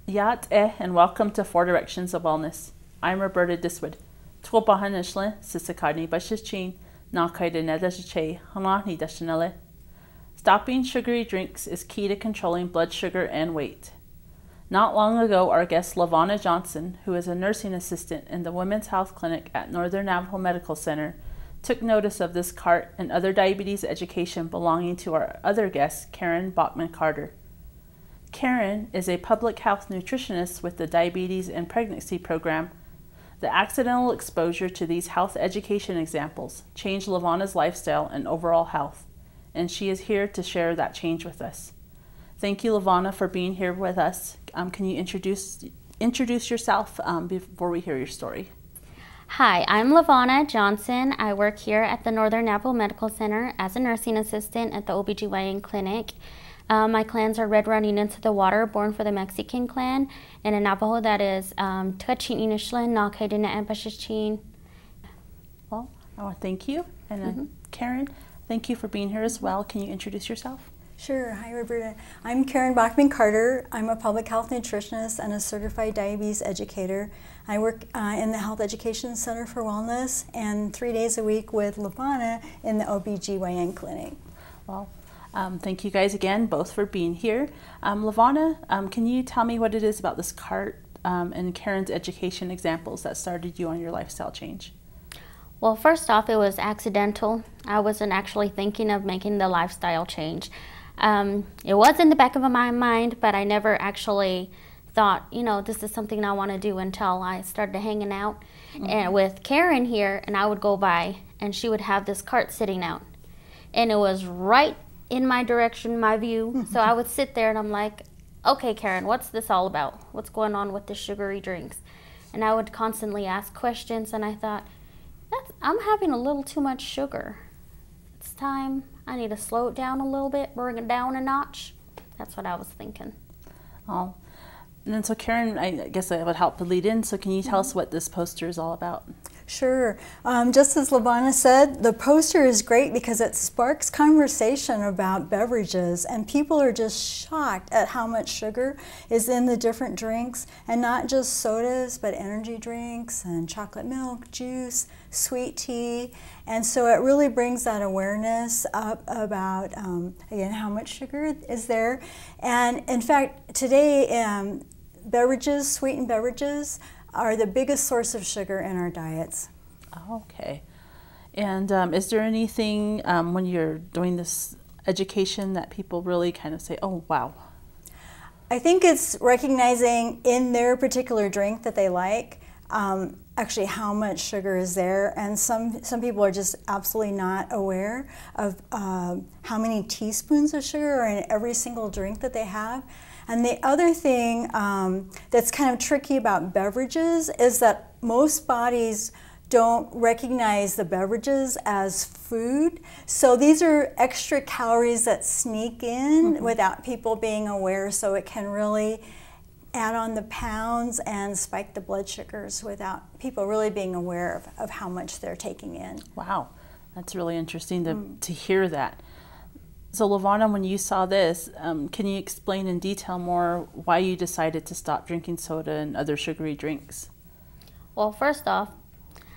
Yat and welcome to 4 Directions of Wellness. I'm Roberta Diswood. Twopahan Ishle, Sisakadni Bashichin, Nakaida Nedashe, Hanani Dashanele. Stopping sugary drinks is key to controlling blood sugar and weight. Not long ago, our guest Lavona Johnson, who is a nursing assistant in the Women's Health Clinic at Northern Navajo Medical Center, took notice of this cart and other diabetes education belonging to our other guest, Karen Bachman-Carter. Karen is a public health nutritionist with the Diabetes and Pregnancy Program. The accidental exposure to these health education examples changed Lavona's lifestyle and overall health, and she is here to share that change with us. Thank you, Lavona, for being here with us. Can you introduce yourself before we hear your story? Hi, I'm Lavona Johnson. I work here at the Northern Navajo Medical Center as a nursing assistant at the OBGYN clinic. My clans are Red Running Into the Water, born for the Mexican clan, and in Navajo that is Tukachin Inishlan, Nakaidina Empashichin. Well, I want to thank you. And Karen, thank you for being here as well. Can you introduce yourself? Sure. Hi, Roberta. I'm Karen Bachman-Carter. I'm a public health nutritionist and a certified diabetes educator. I work in the Health Education Center for Wellness and 3 days a week with Lavona in the OBGYN clinic. Well, thank you guys again, both for being here. Lavona, can you tell me what it is about this cart and Karen's education examples that started you on your lifestyle change? Well, first off, it was accidental. I wasn't actually thinking of making the lifestyle change. It was in the back of my mind, but I never actually thought, this is something I want to do until I started hanging out and with Karen here, and I would go by and she would have this cart sitting out. And it was right in my direction, my view. So I would sit there and I'm like, okay, Karen, what's this all about? What's going on with the sugary drinks? And I would constantly ask questions, and I thought, I'm having a little too much sugar. It's time. I need to slow it down a little bit, bring it down a notch. That's what I was thinking. Oh, and then so Karen, I guess that would help to lead in. So can you tell us what this poster is all about? Sure. Just as Lavona said, the poster is great because it sparks conversation about beverages, and people are just shocked at how much sugar is in the different drinks, and not just sodas, but energy drinks and chocolate milk, juice, sweet tea. And so it really brings that awareness up about, again, how much sugar is there. And in fact, today, beverages, sweetened beverages, are the biggest source of sugar in our diets. Okay. And is there anything when you're doing this education that people really kind of say, oh, wow? I think it's recognizing in their particular drink that they like, actually how much sugar is there. And some people are just absolutely not aware of how many teaspoons of sugar are in every single drink that they have. And the other thing that's kind of tricky about beverages is that most bodies don't recognize the beverages as food. So these are extra calories that sneak in without people being aware, so it can really add on the pounds and spike the blood sugars without people really being aware of how much they're taking in. Wow, that's really interesting to hear that. So Lavona, when you saw this, can you explain in detail more why you decided to stop drinking soda and other sugary drinks? Well, first off,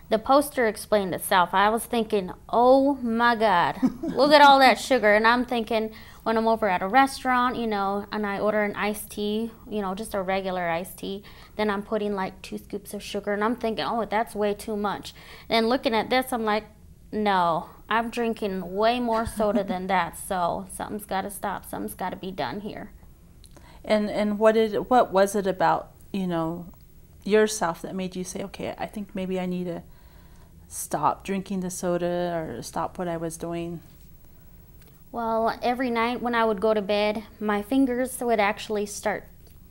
the poster explained itself. I was thinking, oh my God, look at all that sugar. And I'm thinking, when I'm over at a restaurant, and I order an iced tea, just a regular iced tea, then I'm putting like 2 scoops of sugar, and I'm thinking, oh, that's way too much. Then looking at this, I'm like, no, I'm drinking way more soda than that, so something's got to stop. Something's got to be done here. And what was it about, yourself that made you say, okay, I think maybe I need to stop drinking the soda or stop what I was doing? Well, every night when I would go to bed, my fingers would actually start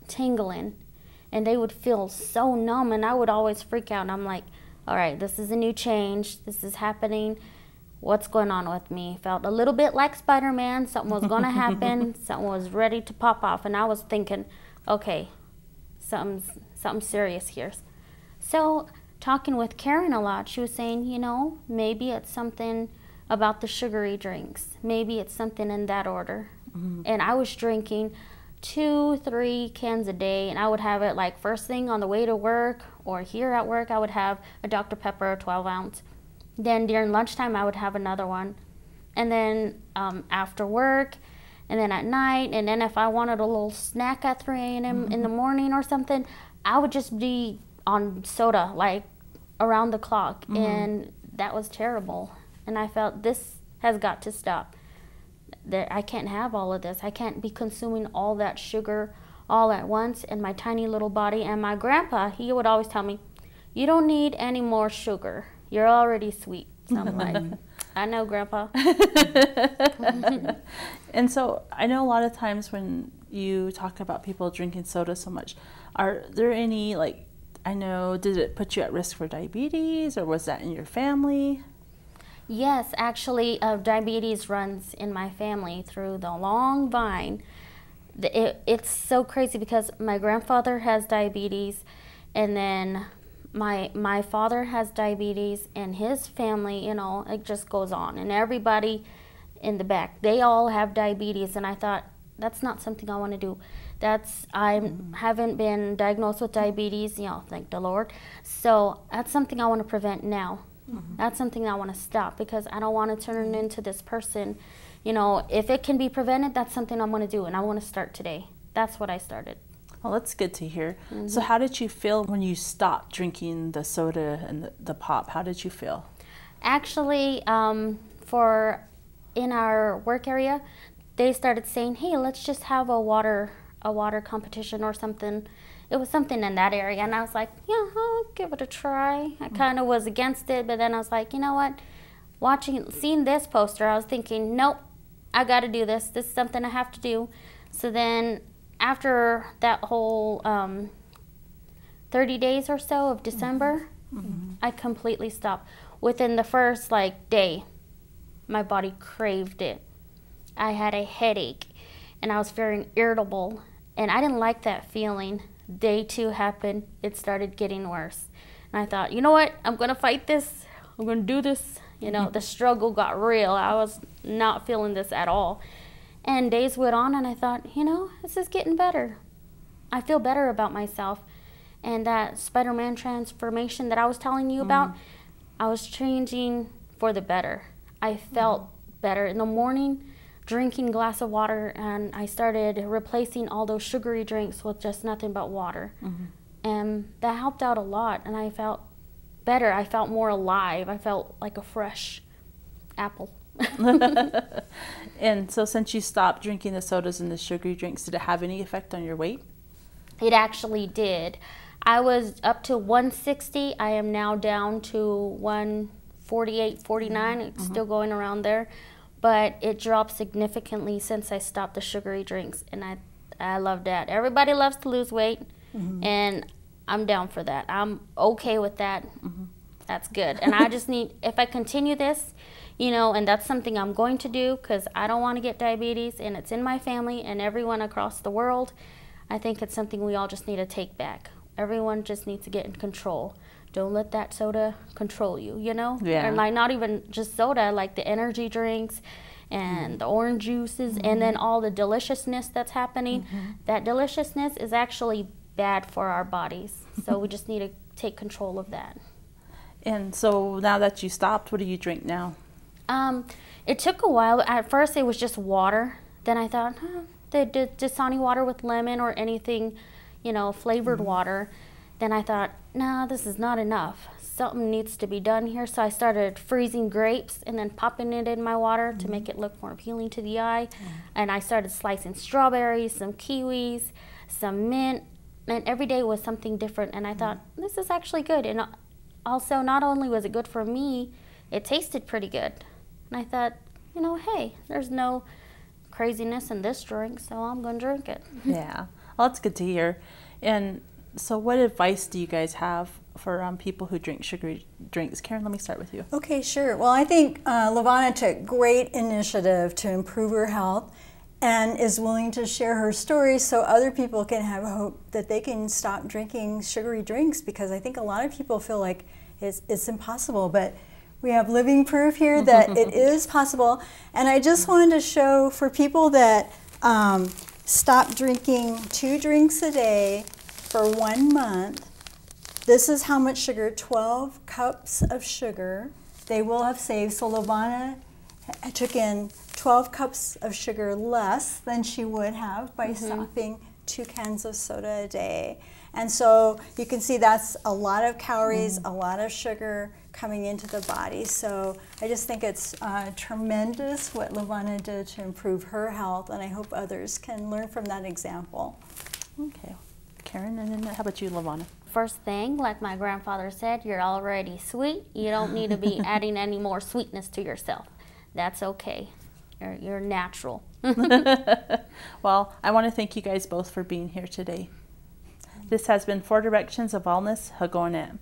tingling, and they would feel so numb, and I would always freak out. And I'm like, all right, this is a new change. This is happening. What's going on with me? Felt a little bit like Spider-Man. Something was going to happen. Something was ready to pop off. And I was thinking, okay, something's serious here. So talking with Karen a lot, she was saying, maybe it's something about the sugary drinks. Maybe it's something in that order. And I was drinking 2-3 cans a day, and I would have it like first thing on the way to work, or here at work I would have a Dr. Pepper 12 ounce. Then during lunchtime I would have another one, and then after work, and then at night, and then if I wanted a little snack at 3 a.m. in the morning or something, I would just be on soda like around the clock, and that was terrible. And I felt this has got to stop. That I can't have all of this. I can't be consuming all that sugar all at once in my tiny little body. And my grandpa, he would always tell me, you don't need any more sugar. You're already sweet. So I'm like, I know, Grandpa. And so I know a lot of times when you talk about people drinking soda so much, are there any, like, I know, did it put you at risk for diabetes, or was that in your family? Yes, actually, diabetes runs in my family through the long vine. It's so crazy because my grandfather has diabetes, and then my father has diabetes, and his family, you know, it just goes on. And everybody in the back, they all have diabetes, and I thought, that's not something I want to do. I haven't been diagnosed with diabetes, you know, thank the Lord. So that's something I want to prevent now. That's something I want to stop, because I don't want to turn into this person. You know, if it can be prevented, that's something I'm going to do, and I want to start today. That's what I started. Well, that's good to hear. So how did you feel when you stopped drinking the soda and the pop? How did you feel? Actually, in our work area, they started saying, hey, let's just have a water competition or something. It was something in that area, and I was like, yeah, I'll give it a try. I kind of was against it, but then I was like, you know what? Seeing this poster, I was thinking, nope, I got to do this. This is something I have to do. So then after that whole 30 days or so of December, I completely stopped. Within the first day, my body craved it. I had a headache, and I was feeling irritable, and I didn't like that feeling. Day 2 happened, it started getting worse. And I thought, you know what, I'm gonna fight this, I'm gonna do this. You know, the struggle got real. I was not feeling this at all. And days went on, and I thought, you know, this is getting better. I feel better about myself. And that Spider-Man transformation that I was telling you about, I was changing for the better. I felt better in the morning, drinking a glass of water, and I started replacing all those sugary drinks with just nothing but water. And that helped out a lot, and I felt better. I felt more alive. I felt like a fresh apple. And so since you stopped drinking the sodas and the sugary drinks, did it have any effect on your weight? It actually did. I was up to 160. I am now down to 148, 49. It's still going around there. But it dropped significantly since I stopped the sugary drinks, and I love that. Everybody loves to lose weight, and I'm down for that. I'm okay with that. That's good. And I just need, if I continue this, you know, and that's something I'm going to do, because I don't want to get diabetes, and it's in my family and everyone across the world. I think it's something we all just need to take back. Everyone just needs to get in control. Don't let that soda control you, you know? Yeah. And not even just soda, like the energy drinks and the orange juices, and then all the deliciousness that's happening. That deliciousness is actually bad for our bodies. So we just need to take control of that. And so now that you stopped, what do you drink now? It took a while. At first it was just water. Then I thought, the Dasani water with lemon or anything, you know, flavored water. Then I thought, no, this is not enough. Something needs to be done here. So I started freezing grapes and then popping it in my water to make it look more appealing to the eye. And I started slicing strawberries, some kiwis, some mint, and every day was something different. And I thought, this is actually good. And also, not only was it good for me, it tasted pretty good. And I thought, you know, hey, there's no craziness in this drink, so I'm going to drink it. Yeah, well, that's good to hear. And so what advice do you guys have for people who drink sugary drinks? Karen, let me start with you. Okay, sure. Well, I think Lavona took great initiative to improve her health and is willing to share her story so other people can have hope that they can stop drinking sugary drinks, because I think a lot of people feel like it's impossible, but we have living proof here that it is possible. And I just wanted to show for people that stop drinking 2 drinks a day for 1 month, this is how much sugar, 12 cups of sugar they will have saved. So Lavona took in 12 cups of sugar less than she would have by stopping 2 cans of soda a day. And so you can see that's a lot of calories, a lot of sugar coming into the body. So I just think it's tremendous what Lavona did to improve her health, and I hope others can learn from that example. Okay, Karen, and then how about you, Lavona? First thing, like my grandfather said, you're already sweet. You don't need to be adding any more sweetness to yourself. That's okay. You're natural. Well, I want to thank you guys both for being here today. This has been 4 Directions of Wellness. Hagonam.